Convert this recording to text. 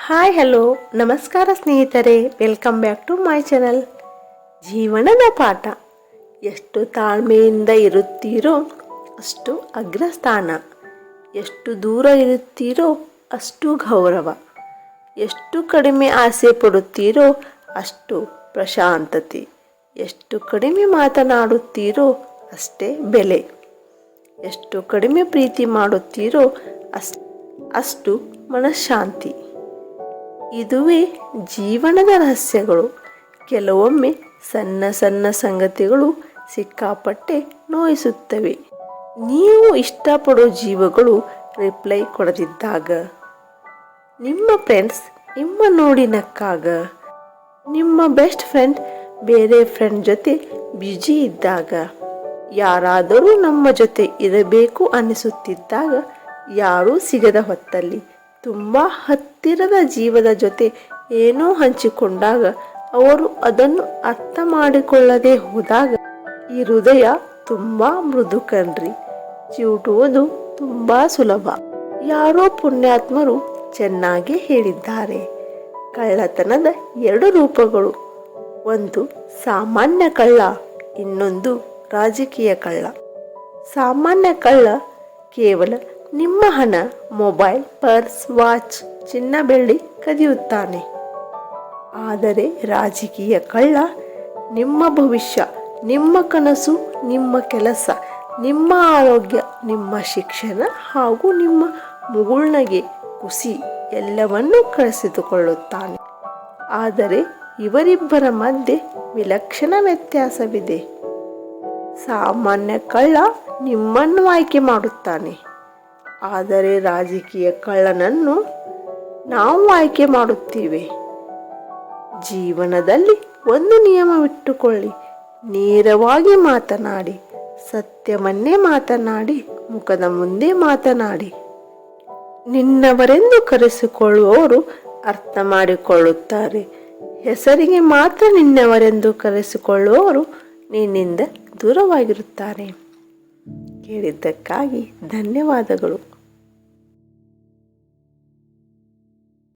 Hi hello ನಮಸ್ಕಾರ ಸ್ನೇಹಿತರೆ, welcome back to my channel. ಜೀವನದ ಪಾಠ. ಎಷ್ಟು ತಾಳ್ಮೆಯಿಂದ ಇರುತ್ತೀರೋ ಅಷ್ಟು ಅಗ್ರಸ್ಥಾನ, ಎಷ್ಟು ದೂರ ಇರುತ್ತೀರೋ ಅಷ್ಟು ಗೌರವ, ಎಷ್ಟು ಕಡಿಮೆ ಆಸೆ ಪಡುತ್ತೀರೋ ಅಷ್ಟು ಪ್ರಶಾಂತತೆ, ಎಷ್ಟು ಕಡಿಮೆ ಮಾತನಾಡುತ್ತೀರೋ ಅಷ್ಟೇ ಬೆಲೆ, ಎಷ್ಟು ಕಡಿಮೆ ಪ್ರೀತಿ ಮಾಡುತ್ತೀರೋ ಅಷ್ಟು ಮನಃಶಾಂತಿ. ಇದುವೇ ಜೀವನದ ರಹಸ್ಯಗಳು. ಕೆಲವೊಮ್ಮೆ ಸಣ್ಣ ಸಣ್ಣ ಸಂಗತಿಗಳು ಸಿಕ್ಕಾಪಟ್ಟೆ ನೋಯಿಸುತ್ತವೆ. ನೀವು ಇಷ್ಟಪಡೋ ಜೀವಗಳು ರಿಪ್ಲೈ ಕೊಡದಿದ್ದಾಗ, ನಿಮ್ಮ ಫ್ರೆಂಡ್ಸ್ ನಿಮ್ಮ ನೋಡಿ ನಕ್ಕಾಗ, ನಿಮ್ಮ ಬೆಸ್ಟ್ ಫ್ರೆಂಡ್ ಬೇರೆ ಫ್ರೆಂಡ್ ಜೊತೆ ಬ್ಯುಸಿ ಇದ್ದಾಗ, ಯಾರಾದರೂ ನಮ್ಮ ಜೊತೆ ಇರಬೇಕು ಅನಿಸುತ್ತಿದ್ದಾಗ, ಯಾರೂ ಸಿಗದ ಹೊತ್ತಲ್ಲಿ, ತುಂಬ ಹತ್ತಿರದ ಜೀವದ ಜೊತೆ ಏನೋ ಹಂಚಿಕೊಂಡಾಗ, ಅವರು ಅದನ್ನು ಅರ್ಥ ಮಾಡಿಕೊಳ್ಳದೆ ಹೋದಾಗ, ಈ ಹೃದಯ ತುಂಬ ಮೃದು ಕಣ್ರಿ, ಚಿವುಟುವುದು ತುಂಬ ಸುಲಭ. ಯಾರೋ ಪುಣ್ಯಾತ್ಮರು ಚೆನ್ನಾಗಿ ಹೇಳಿದ್ದಾರೆ, ಕಳ್ಳತನದ 2 ರೂಪಗಳು, ಒಂದು ಸಾಮಾನ್ಯ ಕಳ್ಳ, ಇನ್ನೊಂದು ರಾಜಕೀಯ ಕಳ್ಳ. ಸಾಮಾನ್ಯ ಕಳ್ಳ ಕೇವಲ ನಿಮ್ಮ ಹಣ, ಮೊಬೈಲ್, ಪರ್ಸ್, ವಾಚ್, ಚಿನ್ನ ಬೆಳ್ಳಿ ಕದಿಯುತ್ತಾನೆ. ಆದರೆ ರಾಜಕೀಯ ಕಳ್ಳ ನಿಮ್ಮ ಭವಿಷ್ಯ, ನಿಮ್ಮ ಕನಸು, ನಿಮ್ಮ ಕೆಲಸ, ನಿಮ್ಮ ಆರೋಗ್ಯ, ನಿಮ್ಮ ಶಿಕ್ಷಣ ಹಾಗೂ ನಿಮ್ಮ ಮುಗುಳ್ನಗೆ, ಖುಷಿ ಎಲ್ಲವನ್ನೂ ಕಸಿದುಕೊಳ್ಳುತ್ತಾನೆ. ಆದರೆ ಇವರಿಬ್ಬರ ಮಧ್ಯೆ ವಿಲಕ್ಷಣ ವ್ಯತ್ಯಾಸವಿದೆ. ಸಾಮಾನ್ಯ ಕಳ್ಳ ನಿಮ್ಮನ್ನು ಆಯ್ಕೆ ಮಾಡುತ್ತಾನೆ, ಆದರೆ ರಾಜಕೀಯ ಕಳ್ಳನನ್ನು ನಾವು ಆಯ್ಕೆ ಮಾಡುತ್ತೇವೆ. ಜೀವನದಲ್ಲಿ ಒಂದು ನಿಯಮವಿಟ್ಟುಕೊಳ್ಳಿ: ನೇರವಾಗಿ ಮಾತನಾಡಿ, ಸತ್ಯವನ್ನೇ ಮಾತನಾಡಿ, ಮುಖದ ಮುಂದೆ ಮಾತನಾಡಿ. ನಿನ್ನವರೆಂದು ಕರೆಸಿಕೊಳ್ಳುವವರು ಅರ್ಥ ಮಾಡಿಕೊಳ್ಳುತ್ತಾರೆ, ಹೆಸರಿಗೆ ಮಾತ್ರ ನಿನ್ನವರೆಂದು ಕರೆಸಿಕೊಳ್ಳುವವರು ನಿನ್ನಿಂದ ದೂರವಾಗಿರುತ್ತಾರೆ. ಕೇಳಿದ್ದಕ್ಕಾಗಿ ಧನ್ಯವಾದಗಳು.